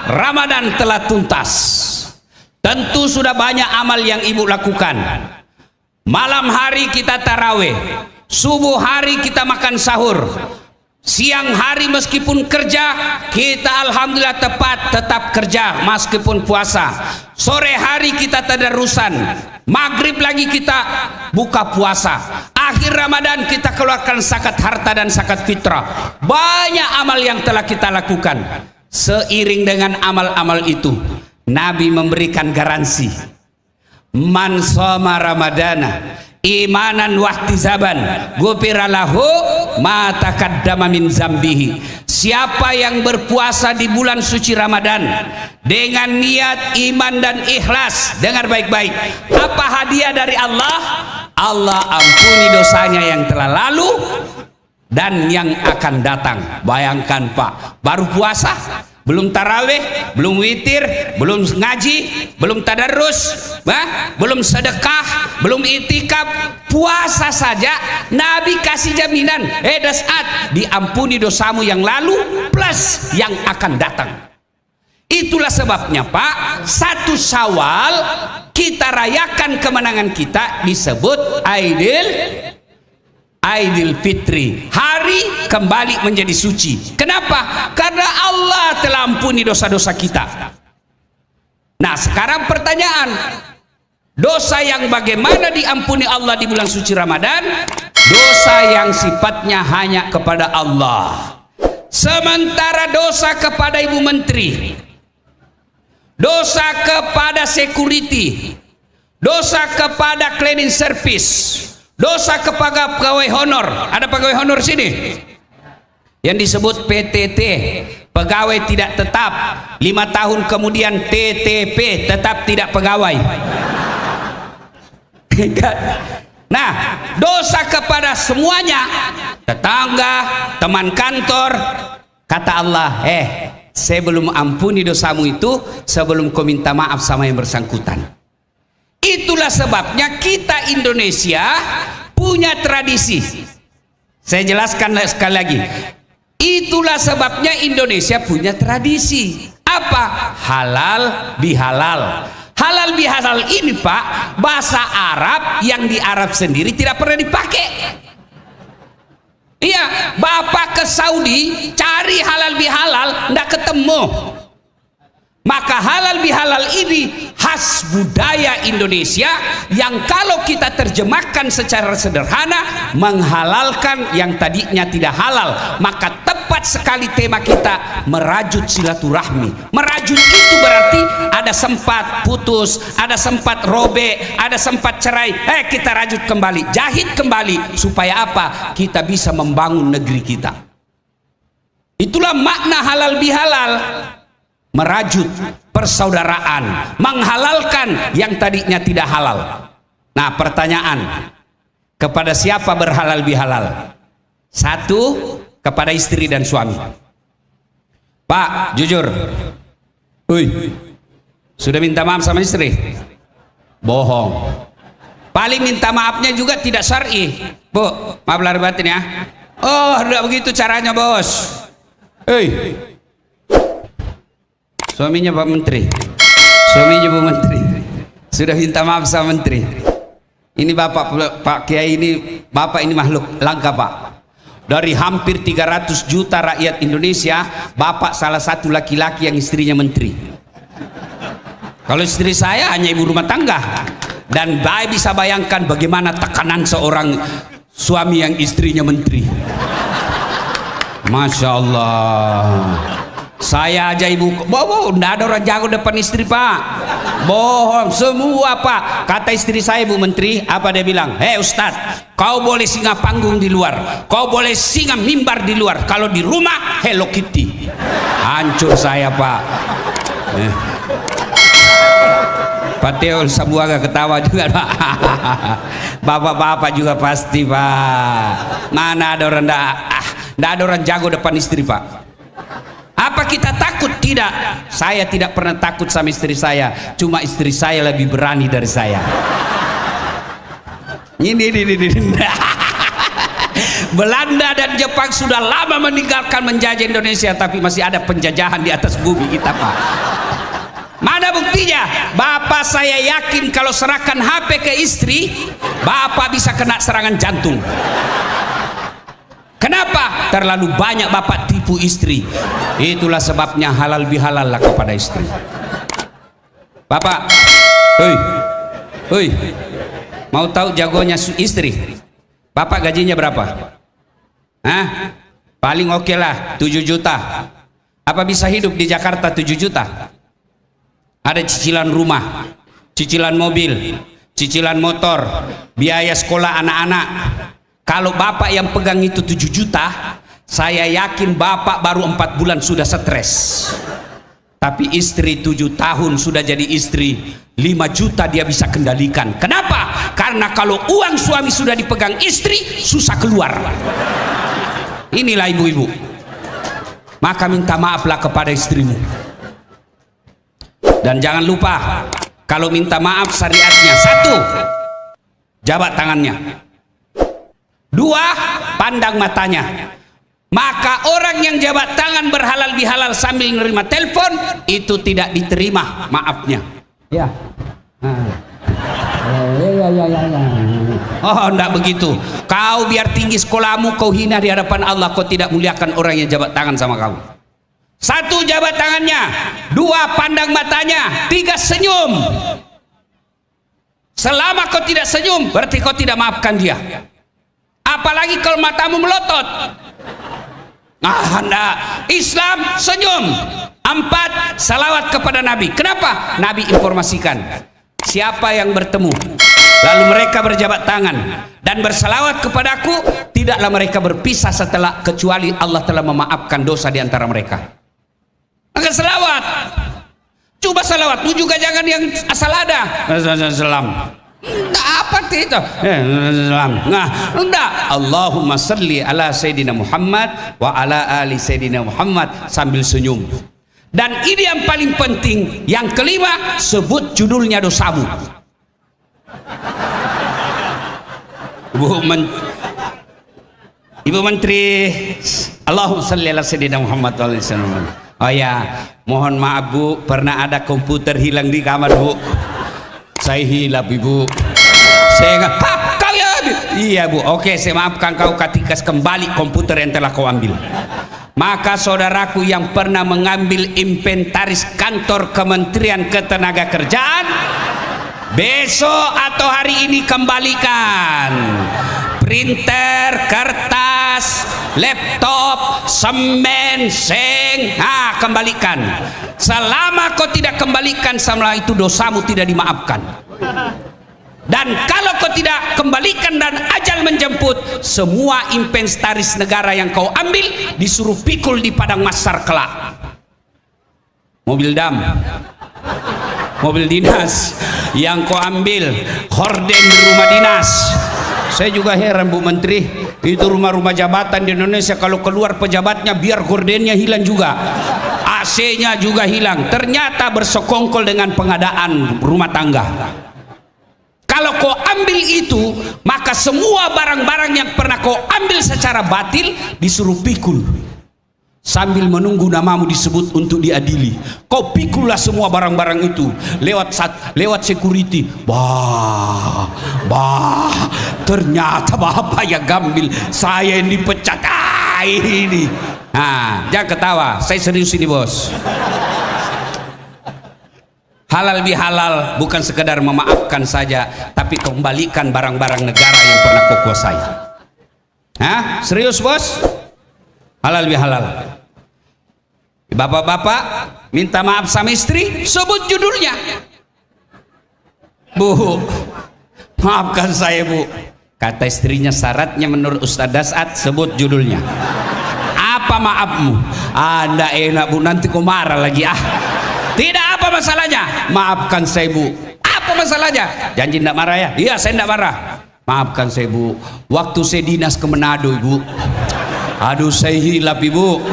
Ramadan telah tuntas. Tentu sudah banyak amal yang ibu lakukan. Malam hari kita tarawih, subuh hari kita makan sahur, siang hari meskipun kerja kita alhamdulillah tetap kerja meskipun puasa, sore hari kita tadarusan, maghrib lagi kita buka puasa, akhir Ramadan kita keluarkan zakat harta dan zakat fitrah. Banyak amal yang telah kita lakukan. Seiring dengan amal-amal itu, Nabi memberikan garansi, man shoma ramadana imanan wahtisaban ghufira lahu ma taqaddama min zambihi. Siapa yang berpuasa di bulan suci Ramadan dengan niat iman dan ikhlas, dengar baik-baik, apa hadiah dari Allah? Allah ampuni dosanya yang telah lalu dan yang akan datang. Bayangkan Pak, baru puasa, belum tarawih, belum witir, belum ngaji, belum tadarus, belum sedekah, belum itikaf, puasa saja Nabi kasih jaminan, dasat diampuni dosamu yang lalu plus yang akan datang. Itulah sebabnya Pak, 1 Syawal kita rayakan kemenangan kita disebut Aidil Fitri, hari kembali menjadi suci. Kenapa? Karena Allah telah ampuni dosa-dosa kita. Nah sekarang pertanyaan, dosa yang bagaimana diampuni Allah di bulan suci Ramadan? Dosa yang sifatnya hanya kepada Allah. Sementara dosa kepada ibu menteri, dosa kepada security, dosa kepada cleaning service, dosa kepada pegawai honor. Ada pegawai honor sini yang disebut PTT, pegawai tidak tetap, 5 tahun kemudian TTP, tetap tidak pegawai. Nah dosa kepada semuanya, tetangga, teman kantor. Kata Allah, saya belum ampuni dosamu itu sebelum kau minta maaf sama yang bersangkutan. Itulah sebabnya kita Indonesia punya tradisi. Saya jelaskan sekali lagi. Itulah sebabnya Indonesia punya tradisi. Apa? Halal bihalal. Halal bihalal ini Pak, bahasa Arab yang di Arab sendiri tidak pernah dipakai. Iya, Bapak ke Saudi cari halal bihalal, tidak ketemu. Maka halal bihalal ini khas budaya Indonesia yang kalau kita terjemahkan secara sederhana menghalalkan yang tadinya tidak halal. Maka tepat sekali tema kita merajut silaturahmi. Merajut itu berarti ada sempat putus, ada sempat robek, ada sempat cerai, kita rajut kembali, jahit kembali, supaya apa? Kita bisa membangun negeri kita. Itulah makna halal bihalal. Merajut persaudaraan, menghalalkan yang tadinya tidak halal. Nah pertanyaan, kepada siapa berhalal bihalal? 1, kepada istri dan suami. Pak jujur, sudah minta maaf sama istri? Bohong. Paling minta maafnya juga tidak syar'i. Bu, maaf lahir batin ya. Oh tidak begitu caranya bos. Suaminya Pak Menteri, suaminya Bu Menteri, sudah minta maaf sama Menteri. Ini Bapak, Pak Kiai ini, Bapak ini makhluk langka Pak. Dari hampir 300 juta rakyat Indonesia, Bapak salah satu laki-laki yang istrinya Menteri. Kalau istri saya hanya ibu rumah tangga. Dan saya bisa bayangkan bagaimana tekanan seorang suami yang istrinya Menteri. Masya Allah. Saya aja ibu, bohong, tidak ada orang jago depan istri Pak. Bohong semua Pak. Kata istri saya Bu Menteri, apa dia bilang? Ustadz, kau boleh singgah panggung di luar, kau boleh singgah mimbar di luar, kalau di rumah Hello Kitty. Hancur saya Pak. Pak Teol Sabuaga ketawa juga Pak. Bapak-bapak juga pasti Pak. Mana ada orang, tidak ada orang jago depan istri Pak. Apa kita takut? Tidak. Saya tidak pernah takut sama istri saya. Cuma istri saya lebih berani dari saya. Ini. Belanda dan Jepang sudah lama meninggalkan menjajah Indonesia, tapi masih ada penjajahan di atas bumi kita, Pak. Mana buktinya? Bapak saya yakin kalau serahkan HP ke istri, Bapak bisa kena serangan jantung. Kenapa? Terlalu banyak Bapak tipu istri. Itulah sebabnya halal bihalal lah kepada istri. Bapak, hoi, mau tahu jagonya istri? Bapak gajinya berapa? Hah? Paling oke lah 7 juta. Apa bisa hidup di Jakarta 7 juta? Ada cicilan rumah, cicilan mobil, cicilan motor, biaya sekolah anak-anak. Kalau Bapak yang pegang itu 7 juta, saya yakin Bapak baru 4 bulan sudah stres. Tapi istri 7 tahun sudah jadi istri, 5 juta dia bisa kendalikan. Kenapa? Karena kalau uang suami sudah dipegang istri, susah keluar. Inilah ibu-ibu. Maka minta maaflah kepada istrimu. Dan jangan lupa, kalau minta maaf syariatnya: 1, jabat tangannya; 2, pandang matanya. Maka orang yang jabat tangan berhalal bihalal sambil menerima telepon, itu tidak diterima maafnya. Ya. Oh, enggak begitu. Kau biar tinggi sekolahmu, kau hina di hadapan Allah, kau tidak muliakan orang yang jabat tangan sama kau. 1, jabat tangannya; 2, pandang matanya; 3, senyum. Selama kau tidak senyum, berarti kau tidak maafkan dia. Apalagi kalau matamu melotot. Enggak. Islam senyum. 4, salawat kepada Nabi. Kenapa? Nabi informasikan siapa yang bertemu, lalu mereka berjabat tangan dan bersalawat kepadaku, tidaklah mereka berpisah setelah, kecuali Allah telah memaafkan dosa di antara mereka. Maka salawat. Coba salawatmu juga jangan yang asal ada. Salam. Enggak apa itu. Nah, enggak. Allahumma salli ala Sayyidina Muhammad wa ala ali Sayyidina Muhammad sambil senyum. Dan ini yang paling penting, yang kelima, sebut judulnya dosamu. Ibu Menteri, Allahumma salli ala Sayyidina Muhammad wa ala ali Sayyidina Muhammad. Oh ya, mohon maaf Bu, pernah ada komputer hilang di kamar Bu. Saya hilap Ibu. Saya nggak, kau ya? Iya Bu. Oke, saya maafkan kau ketika kembali komputer yang telah kau ambil. Maka saudaraku yang pernah mengambil inventaris kantor Kementerian Ketenagakerjaan, besok atau hari ini kembalikan printer, kertas, laptop, semen, seng. Kembalikan. Selama kau tidak kembalikan, selama itu dosamu tidak dimaafkan. Dan kalau kau tidak kembalikan dan ajal menjemput, semua inventaris negara yang kau ambil disuruh pikul di padang mahsyar kelak. Mobil dam, mobil dinas yang kau ambil, horden di rumah dinas. Saya juga heran Bu Menteri, itu rumah-rumah jabatan di Indonesia kalau keluar pejabatnya biar gordennya hilang juga, AC-nya juga hilang, ternyata bersekongkol dengan pengadaan rumah tangga. Kalau kau ambil itu, maka semua barang-barang yang pernah kau ambil secara batil disuruh pikul sambil menunggu namamu disebut untuk diadili. Kau pikullah semua barang-barang itu lewat security. Ternyata Bapak yang gambil, saya yang dipecat. Ini. Jangan ketawa, saya serius ini Bos. Halal bihalal bukan sekedar memaafkan saja, tapi kembalikan barang-barang negara yang pernah kau kuasai. Serius Bos? Halal bihalal. Bapak-bapak minta maaf sama istri, sebut judulnya. Bu, maafkan saya Bu. Kata istrinya, syaratnya menurut Ustaz Dasat, sebut judulnya. Apa maafmu? Anda enak Bu, nanti kau marah lagi. Tidak, apa masalahnya? Maafkan saya Bu. Apa masalahnya? Janji tidak marah ya? Iya, saya tidak marah. Maafkan saya Bu, waktu saya dinas ke Manado Ibu, aduh saya hilap Ibu,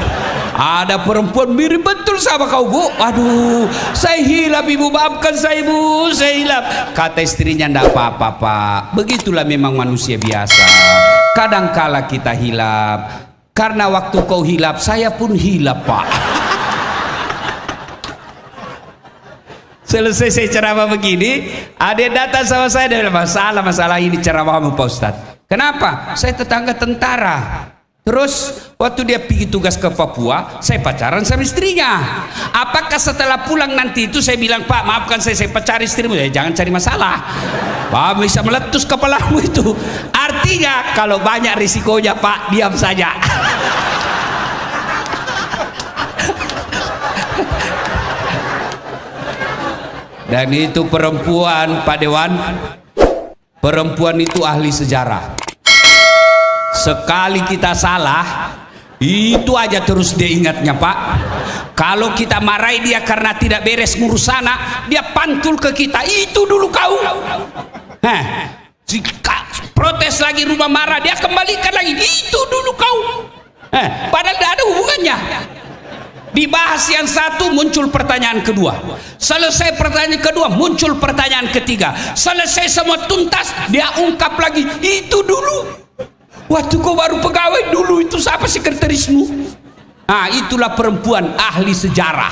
Ada perempuan mirip betul sama kau, Bu. Aduh, saya hilap ibu, maafkan saya ibu, saya hilap. Kata istrinya, enggak apa-apa Pak, begitulah memang manusia biasa. Kadangkala kita hilap. Karena waktu kau hilap, saya pun hilap Pak. Selesai saya ceramah begini, ada yang datang sama saya, dia bilang, masalah ini ceramahmu Pak Ustadz. Kenapa? Saya tetangga tentara. Terus waktu dia pergi tugas ke Papua, saya pacaran sama istrinya. Apakah setelah pulang nanti itu saya bilang, Pak maafkan saya pacar istrimu? Ya jangan cari masalah. Pak bisa meletus kepalamu itu. Artinya kalau banyak risikonya Pak, diam saja. Dan itu perempuan, Pak Dewan, perempuan itu ahli sejarah. Sekali kita salah, itu aja terus dia ingatnya Pak. Kalau kita marahi dia karena tidak beres ngurus sana, dia pantul ke kita, itu dulu kau. Protes lagi rumah marah, dia kembalikan lagi, itu dulu kau. Padahal tidak ada hubungannya. Dibahas yang satu, muncul pertanyaan kedua. Selesai pertanyaan kedua, muncul pertanyaan ketiga. Selesai semua tuntas, dia ungkap lagi, itu dulu. Waktu kau baru pegawai dulu itu siapa sekretarismu? Nah itulah perempuan ahli sejarah.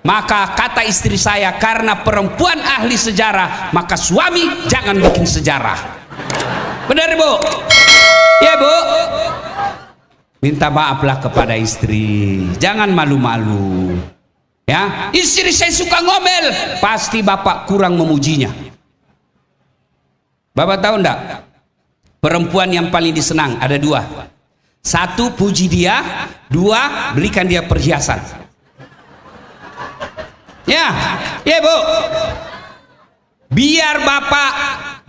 Maka kata istri saya, karena perempuan ahli sejarah, maka suami jangan bikin sejarah. Benar Bu? Ya Bu? Minta maaflah kepada istri, jangan malu-malu. Ya, istri saya suka ngomel, pasti bapak kurang memujinya. Bapak tahu enggak? Perempuan yang paling disenang ada dua. Satu, puji dia. Dua, belikan dia perhiasan. Ya Bu. Biar bapak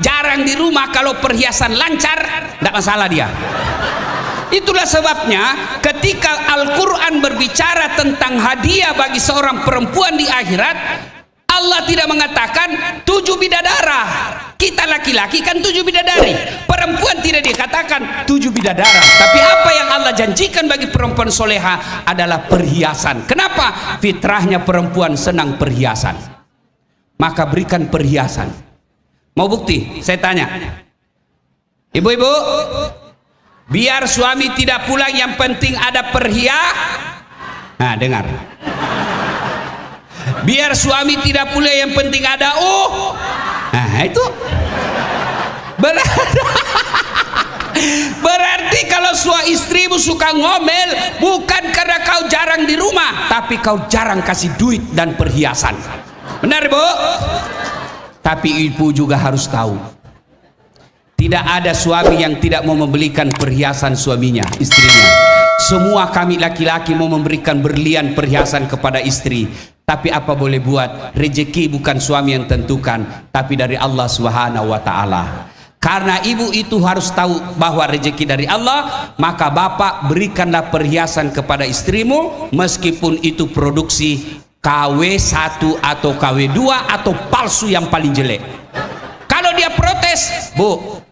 jarang di rumah, kalau perhiasan lancar, tidak masalah dia. Itulah sebabnya ketika Al-Quran berbicara tentang hadiah bagi seorang perempuan di akhirat, Allah tidak mengatakan 7 bidadara. Kita laki-laki kan 7 bidadari. Perempuan tidak dikatakan 7 bidadara. Tapi apa yang Allah janjikan bagi perempuan soleha adalah perhiasan. Kenapa? Fitrahnya perempuan senang perhiasan. Maka berikan perhiasan. Mau bukti? Saya tanya. Ibu-ibu, biar suami tidak pulang yang penting ada perhiasan. Nah, dengar. Biar suami tidak pulang yang penting ada nah itu berarti kalau suami istrimu suka ngomel bukan karena kau jarang di rumah, tapi kau jarang kasih duit dan perhiasan. Benar Bu? Tapi ibu juga harus tahu, tidak ada suami yang tidak mau membelikan perhiasan suaminya, istrinya. Semua kami laki-laki mau memberikan berlian perhiasan kepada istri. Tapi apa boleh buat, rezeki bukan suami yang tentukan, tapi dari Allah Subhanahu wa Ta'ala. Karena ibu itu harus tahu bahwa rezeki dari Allah, maka bapak berikanlah perhiasan kepada istrimu, meskipun itu produksi KW1 atau KW2 atau palsu yang paling jelek. Kalau dia protes, Bu,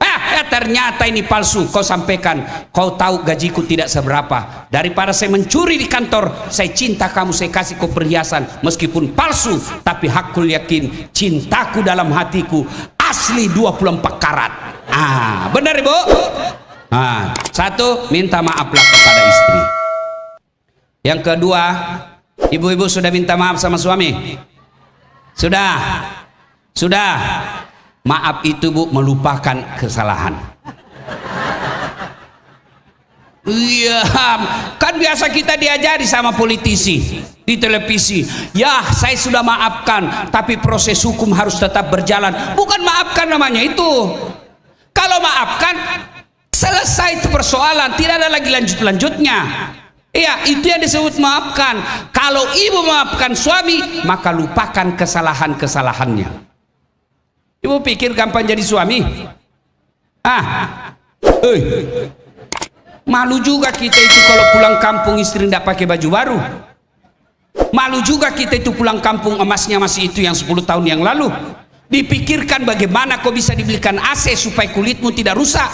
ternyata ini palsu, kau sampaikan, kau tahu gajiku tidak seberapa, daripada saya mencuri di kantor, saya cinta kamu, saya kasih kau perhiasan meskipun palsu, tapi hakul yakin cintaku dalam hatiku asli 24 karat. Benar Ibu? Satu, minta maaflah kepada istri. Yang kedua, ibu-ibu sudah minta maaf sama suami? Sudah. Maaf itu Bu, melupakan kesalahan. Iya, kan biasa kita diajari sama politisi di televisi. Ya, saya sudah maafkan, tapi proses hukum harus tetap berjalan. Bukan maafkan namanya itu. Kalau maafkan, selesai itu persoalan, tidak ada lagi lanjut-lanjutnya. Iya, itu yang disebut maafkan. Kalau ibu maafkan suami, maka lupakan kesalahan-kesalahannya. Ibu pikir gampang jadi suami? Malu juga kita itu kalau pulang kampung istri tidak pakai baju baru. Malu juga kita itu pulang kampung emasnya masih itu yang 10 tahun yang lalu. Dipikirkan bagaimana kau bisa dibelikan AC supaya kulitmu tidak rusak.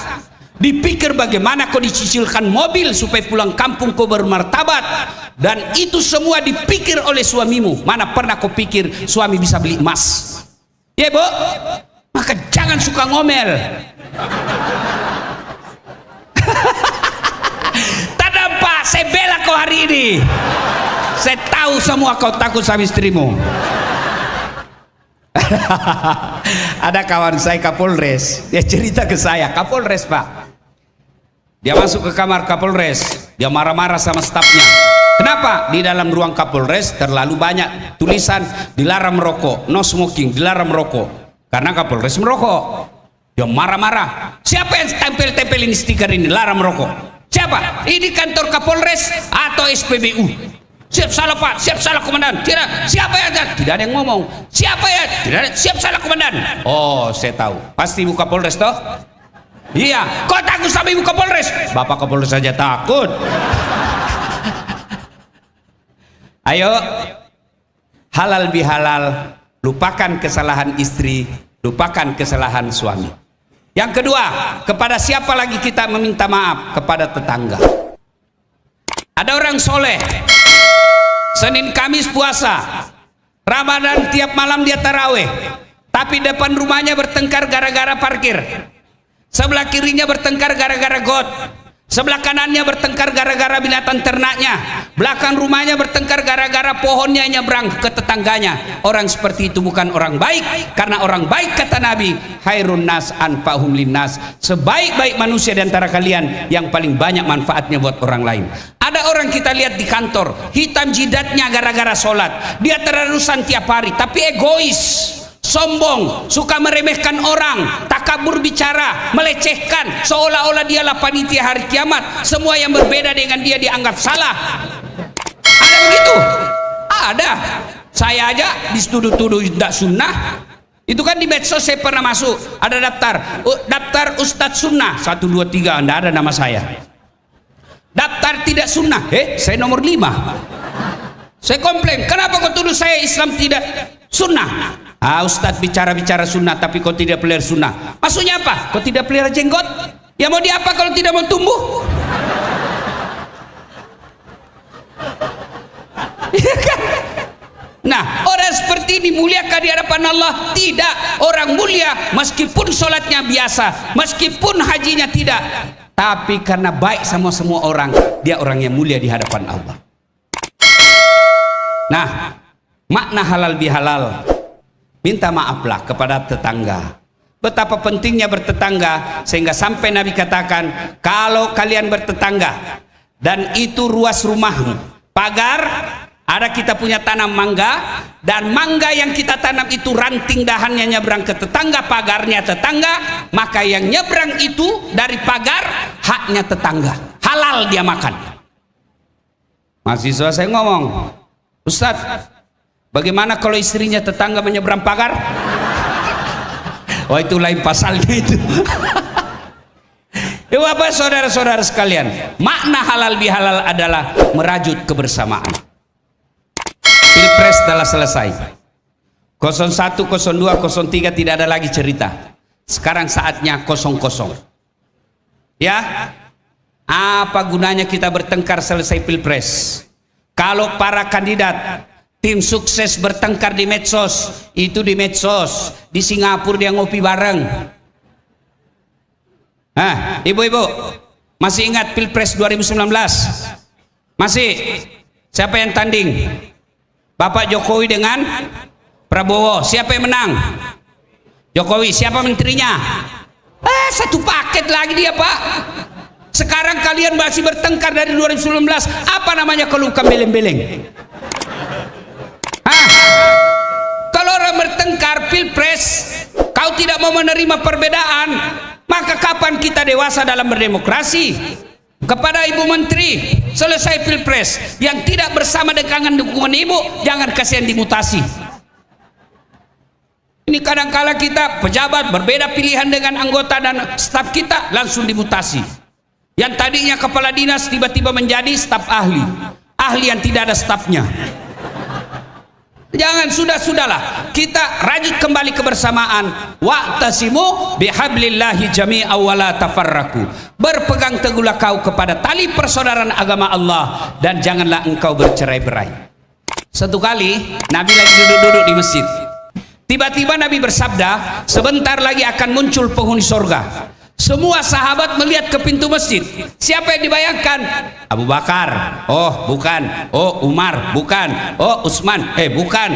Dipikir bagaimana kau dicicilkan mobil supaya pulang kampung kau bermartabat, dan itu semua dipikir oleh suamimu. Mana pernah kau pikir suami bisa beli emas? Ya bu, maka jangan suka ngomel. Tak nampak, saya bela kau hari ini. Saya tahu semua kau takut sama istrimu. Ada kawan saya Kapolres, dia cerita ke saya, Kapolres pak, dia masuk ke kamar Kapolres, dia marah-marah sama stafnya. Kenapa? Di dalam ruang Kapolres terlalu banyak tulisan dilarang merokok, no smoking, dilarang merokok, karena Kapolres merokok. Dia marah-marah, siapa yang tempel-tempel ini stiker ini larang merokok? Siapa? Ini kantor Kapolres atau SPBU? Siap salah pak, siap salah komandan. Tidak, siapa ya? Tidak ada yang ngomong. Siapa ya? Tidak ada. Siap salah komandan. Oh, saya tahu. Pasti ibu Kapolres toh? Iya. Kau takut sama ibu Kapolres? Bapak Kapolres saja takut. Ayo, halal bihalal, lupakan kesalahan istri, lupakan kesalahan suami. Yang kedua, kepada siapa lagi kita meminta maaf? Kepada tetangga. Ada orang soleh, Senin Kamis puasa, Ramadan tiap malam dia taraweh, tapi depan rumahnya bertengkar gara-gara parkir, sebelah kirinya bertengkar gara-gara got, sebelah kanannya bertengkar gara-gara binatang ternaknya, belakang rumahnya bertengkar gara-gara pohonnya nyebrang ke tetangganya. Orang seperti itu bukan orang baik, karena orang baik kata Nabi, khairun nas anfa'hum linnas, sebaik-baik manusia di antara kalian yang paling banyak manfaatnya buat orang lain. Ada orang kita lihat di kantor, hitam jidatnya gara-gara sholat, dia terusan tiap hari, tapi egois, sombong, suka meremehkan orang, takabur bicara, melecehkan, seolah-olah dialah panitia hari kiamat. Semua yang berbeda dengan dia dianggap salah. Ada begitu? Ada. Saya aja dituduh-tuduh tidak sunnah. Itu kan di medsos saya pernah masuk, ada daftar Ustadz Sunnah 1, 2, 3, anda ada nama saya. Daftar tidak sunnah, saya nomor 5. Saya komplain, kenapa kau tuduh saya Islam tidak sunnah? Ustadz bicara-bicara sunnah tapi kau tidak pelihara sunnah. Maksudnya apa? Kau tidak pelihara jenggot? Ya mau diapa kalau tidak mau tumbuh? Iya kan? Nah, orang seperti ini muliakah di hadapan Allah? Tidak. Orang mulia meskipun sholatnya biasa, meskipun hajinya tidak, tapi karena baik sama semua orang, dia orang yang mulia di hadapan Allah. Nah, makna halal bihalal, minta maaflah kepada tetangga. Betapa pentingnya bertetangga, sehingga sampai Nabi katakan, kalau kalian bertetangga dan itu ruas rumahmu, pagar, ada kita punya tanam mangga, dan mangga yang kita tanam itu ranting dahannya nyebrang ke tetangga, pagarnya tetangga, maka yang nyebrang itu dari pagar haknya tetangga, halal dia makan. Mahasiswa saya ngomong, Ustadz, bagaimana kalau istrinya tetangga menyeberang pagar? Oh, itu lain pasalnya itu. Ya Bapak, saudara-saudara sekalian, makna halal bihalal adalah merajut kebersamaan. Pilpres telah selesai. 01, 02, 03 tidak ada lagi cerita. Sekarang saatnya 00. Ya, apa gunanya kita bertengkar selesai Pilpres? Kalau para kandidat tim sukses bertengkar di medsos, itu di medsos, di Singapura dia ngopi bareng. Ibu-ibu masih ingat Pilpres 2019? Masih? Siapa yang tanding? Bapak Jokowi dengan Prabowo. Siapa yang menang? Jokowi. Siapa menterinya? Satu paket lagi dia Pak. Sekarang kalian masih bertengkar dari 2019. Apa namanya kalau bukan beleng-beleng? Kalau orang bertengkar Pilpres, kau tidak mau menerima perbedaan, maka kapan kita dewasa dalam berdemokrasi? Kepada Ibu Menteri, selesai Pilpres, yang tidak bersama dengan dukungan Ibu, jangan kasihan dimutasi. Ini kadang-kala kita pejabat berbeda pilihan dengan anggota dan staf kita, langsung dimutasi. Yang tadinya kepala dinas tiba-tiba menjadi staf ahli, ahli yang tidak ada stafnya. Jangan, sudahlah. Kita rajut kembali kebersamaan. Wa'tasimu bihablillahi jami'a wa la tafarraku. Berpegang teguhlah kau kepada tali persaudaraan agama Allah dan janganlah engkau bercerai-berai. Satu kali Nabi lagi duduk-duduk di masjid. Tiba-tiba Nabi bersabda, sebentar lagi akan muncul penghuni surga. Semua sahabat melihat ke pintu masjid. Siapa yang dibayangkan? Abu Bakar. Oh, bukan. Oh, Umar. Bukan. Oh, Utsman. Bukan.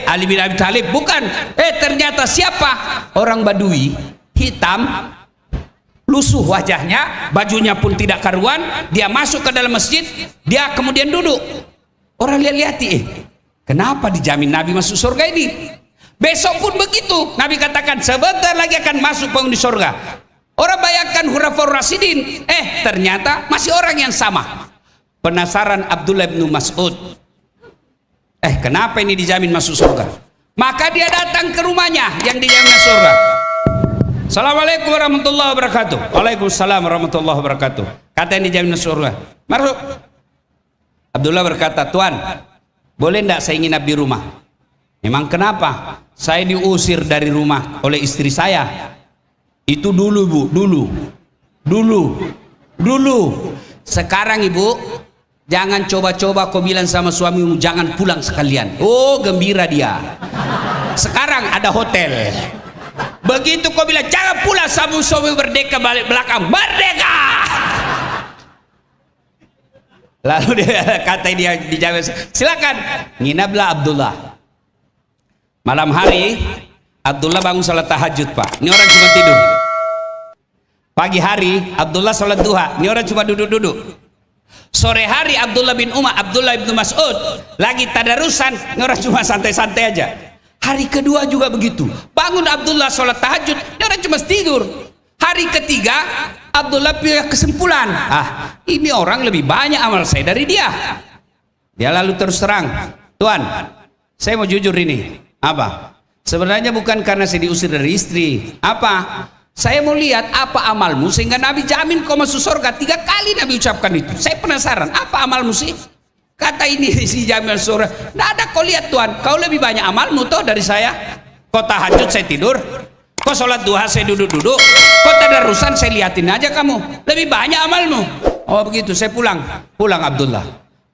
Ali bin Abi Thalib. Bukan. Ternyata siapa? Orang Badui, hitam, lusuh wajahnya, bajunya pun tidak karuan. Dia masuk ke dalam masjid, dia kemudian duduk. Orang lihat-lihati, kenapa dijamin Nabi masuk surga ini? Besok pun begitu. Nabi katakan, sebentar lagi akan masuk penghuni surga. Orang bayangkan Khulafaur Rasyidin, ternyata masih orang yang sama. Penasaran Abdullah bin Mas'ud, kenapa ini dijamin masuk surga? Maka dia datang ke rumahnya yang dijamin masuk surga. Assalamualaikum warahmatullahi wabarakatuh. Waalaikumsalam warahmatullahi wabarakatuh. Kata yang dijamin masuk surga. Masuk. Abdullah berkata, Tuan, boleh tidak saya nginap di rumah? Memang kenapa? Saya diusir dari rumah oleh istri saya. Itu dulu, Bu, dulu. Sekarang, Ibu, jangan coba-coba kau bilang sama suamimu jangan pulang sekalian. Oh, gembira dia. Sekarang ada hotel. Begitu kau bilang jangan pulang, suami merdeka, balik belakang, merdeka. Lalu dia kata dia dijawab, silakan nginaplah Abdullah. Malam hari Abdullah bangun salat tahajud, Pak. Ini orang cuma tidur. Pagi hari Abdullah salat duha. Ini orang cuma duduk-duduk. Sore hari Abdullah bin Mas'ud lagi tadarusan. Ini orang cuma santai-santai aja. Hari kedua juga begitu. Bangun Abdullah salat tahajud. Ini orang cuma tidur. Hari ketiga Abdullah punya kesimpulan, ini orang lebih banyak amal saya dari dia. Dia lalu terus terang, Tuan, saya mau jujur ini. Apa? Sebenarnya bukan karena saya diusir dari istri. Apa? Saya mau lihat apa amalmu sehingga Nabi jamin kau masuk surga. 3 kali Nabi ucapkan itu. Saya penasaran, apa amalmu sih? Kata ini si jamin surga. Nggak ada, kau lihat Tuan, kau lebih banyak amalmu toh dari saya. Kau tahajud, saya tidur. Kau sholat duha, saya duduk-duduk. Kau tadarusan, saya liatin aja kamu. Lebih banyak amalmu. Oh begitu, saya pulang. Pulang Abdullah.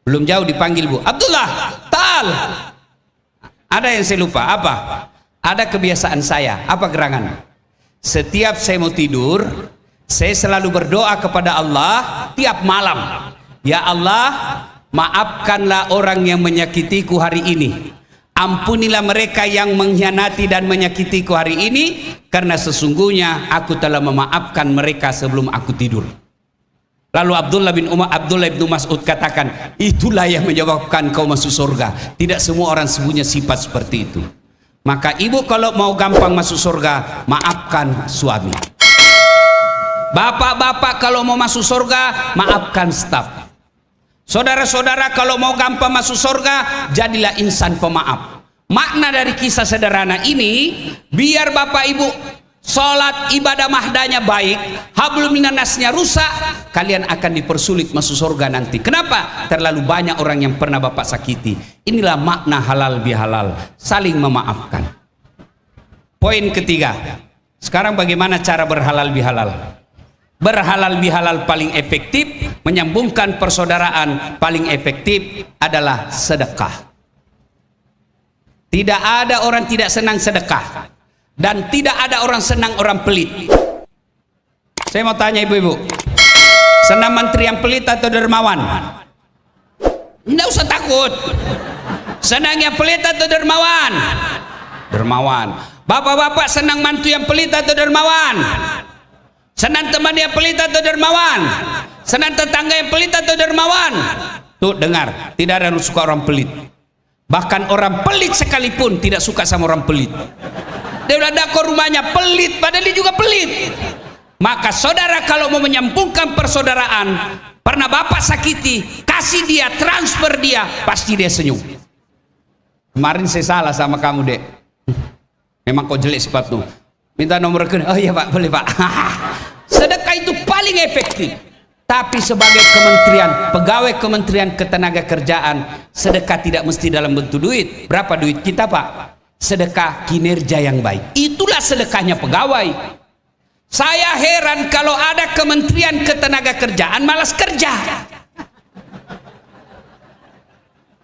Belum jauh dipanggil Bu. Abdullah, tal. Ada yang saya lupa, apa? Ada kebiasaan saya, apa gerangan? Setiap saya mau tidur, saya selalu berdoa kepada Allah tiap malam. Ya Allah, maafkanlah orang yang menyakitiku hari ini. Ampunilah mereka yang mengkhianati dan menyakitiku hari ini, karena sesungguhnya aku telah memaafkan mereka sebelum aku tidur. Lalu Abdullah bin Mas'ud katakan, itulah yang menyebabkan kau masuk surga. Tidak semua orang punya sifat seperti itu. Maka ibu kalau mau gampang masuk surga, maafkan suami. Bapak-bapak kalau mau masuk surga, maafkan staf. Saudara-saudara kalau mau gampang masuk surga, jadilah insan pemaaf. Makna dari kisah sederhana ini, biar bapak ibu sholat ibadah mahdanya baik, hablum minannasnya rusak, kalian akan dipersulit masuk surga nanti. Kenapa? Terlalu banyak orang yang pernah bapak sakiti. Inilah makna halal bihalal, saling memaafkan. Poin ketiga, sekarang bagaimana cara berhalal bihalal? Berhalal bihalal paling efektif, menyambungkan persaudaraan paling efektif adalah sedekah. Tidak ada orang tidak senang sedekah, dan tidak ada orang senang orang pelit. Saya mau tanya ibu-ibu, senang menteri yang pelit atau dermawan? Tidak usah takut. Senang yang pelit atau dermawan? Dermawan. Bapak-bapak senang mantu yang pelit atau dermawan? Senang teman yang pelit atau dermawan? Senang tetangga yang pelit atau dermawan? Tuh dengar, tidak ada yang suka orang pelit. Bahkan orang pelit sekalipun tidak suka sama orang pelit. Dia udah dakor rumahnya pelit, padahal dia juga pelit. Maka saudara kalau mau menyambungkan persaudaraan, pernah bapak sakiti, kasih dia, transfer dia, pasti dia senyum. Kemarin saya salah sama kamu dek, memang kau jelek sepatu, minta nomor rekening. Oh iya pak, boleh pak. Sedekah itu paling efektif. Tapi sebagai kementerian, pegawai Kementerian Ketenagakerjaan, sedekah tidak mesti dalam bentuk duit. Berapa duit kita, Pak? Sedekah kinerja yang baik. Itulah sedekahnya pegawai. Saya heran kalau ada Kementerian Ketenagakerjaan malas kerja.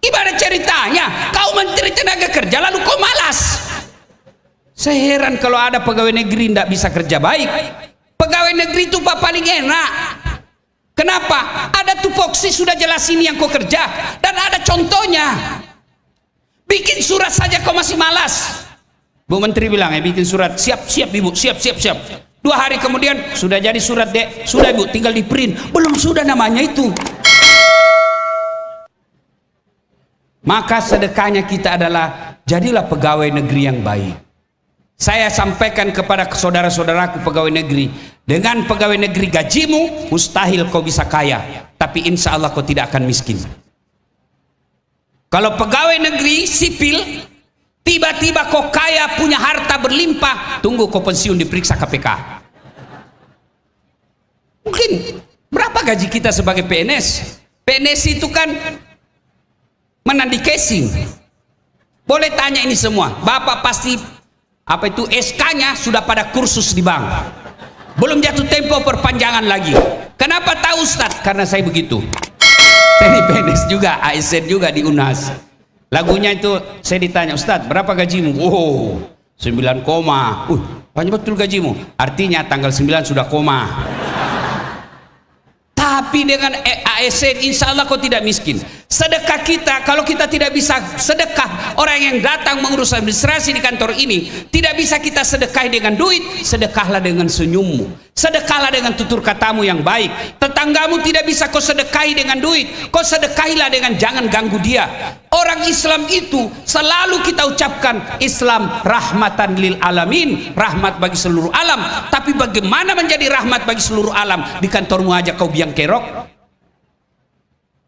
Gimana ceritanya? Kau Menteri Tenaga Kerja lalu kau malas. Saya heran kalau ada pegawai negeri tidak bisa kerja baik. Pegawai negeri itu Pak paling enak. Kenapa? Ada tupoksi sudah jelas ini yang kau kerja. Dan ada contohnya. Bikin surat saja kau masih malas. Bu Menteri bilang, bikin surat. Siap Ibu, siap. 2 hari kemudian sudah jadi surat, Dek. Sudah Ibu, tinggal di print. Belum sudah namanya itu. Maka sedekahnya kita adalah jadilah pegawai negeri yang baik. Saya sampaikan kepada saudara-saudaraku pegawai negeri, dengan pegawai negeri gajimu mustahil kau bisa kaya, tapi insya Allah kau tidak akan miskin. Kalau pegawai negeri sipil tiba-tiba kau kaya, punya harta berlimpah, tunggu kau pensiun diperiksa KPK. Mungkin berapa gaji kita sebagai PNS? PNS itu kan menandi casing. Boleh tanya ini semua. Bapak pasti SK-nya sudah pada kursus di bank. Belum jatuh tempo perpanjangan lagi. Kenapa tahu Ustadz? Karena saya begitu. Saya di PNS juga, ASN juga di UNAS. Lagunya itu saya ditanya, Ustadz berapa gajimu? Oh 9 koma. Banyak betul gajimu. Artinya tanggal 9 sudah koma. Tapi dengan ASN insya Allah kau tidak miskin. Sedekah kita, kalau kita tidak bisa sedekah, orang yang datang mengurus administrasi di kantor ini tidak bisa kita sedekahi dengan duit, sedekahlah dengan senyummu, sedekahlah dengan tutur katamu yang baik. Tetanggamu tidak bisa kau sedekahi dengan duit, kau sedekahilah dengan jangan ganggu dia. Orang Islam itu selalu kita ucapkan Islam rahmatan lil alamin, rahmat bagi seluruh alam. Tapi bagaimana menjadi rahmat bagi seluruh alam? Di kantormu aja kau biang kerok.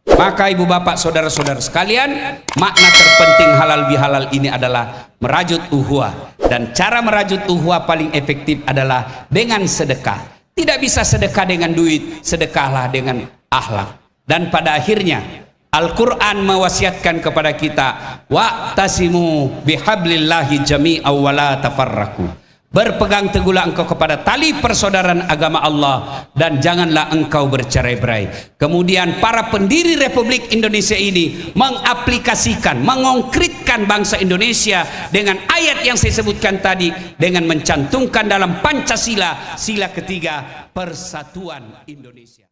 Maka ibu bapak saudara-saudara sekalian, makna terpenting halal bihalal ini adalah merajut uhuah. Dan cara merajut uhuah paling efektif adalah dengan sedekah. Tidak bisa sedekah dengan duit, sedekahlah dengan akhlak. Dan pada akhirnya Al-Quran mewasiatkan kepada kita, wa'tasimu bihablillahi jami'aw wa la tafarraku. Berpegang teguhlah engkau kepada tali persaudaraan agama Allah dan janganlah engkau bercerai-berai. Kemudian para pendiri Republik Indonesia ini mengaplikasikan, mengongkritkan bangsa Indonesia dengan ayat yang saya sebutkan tadi, dengan mencantumkan dalam Pancasila sila ketiga Persatuan Indonesia.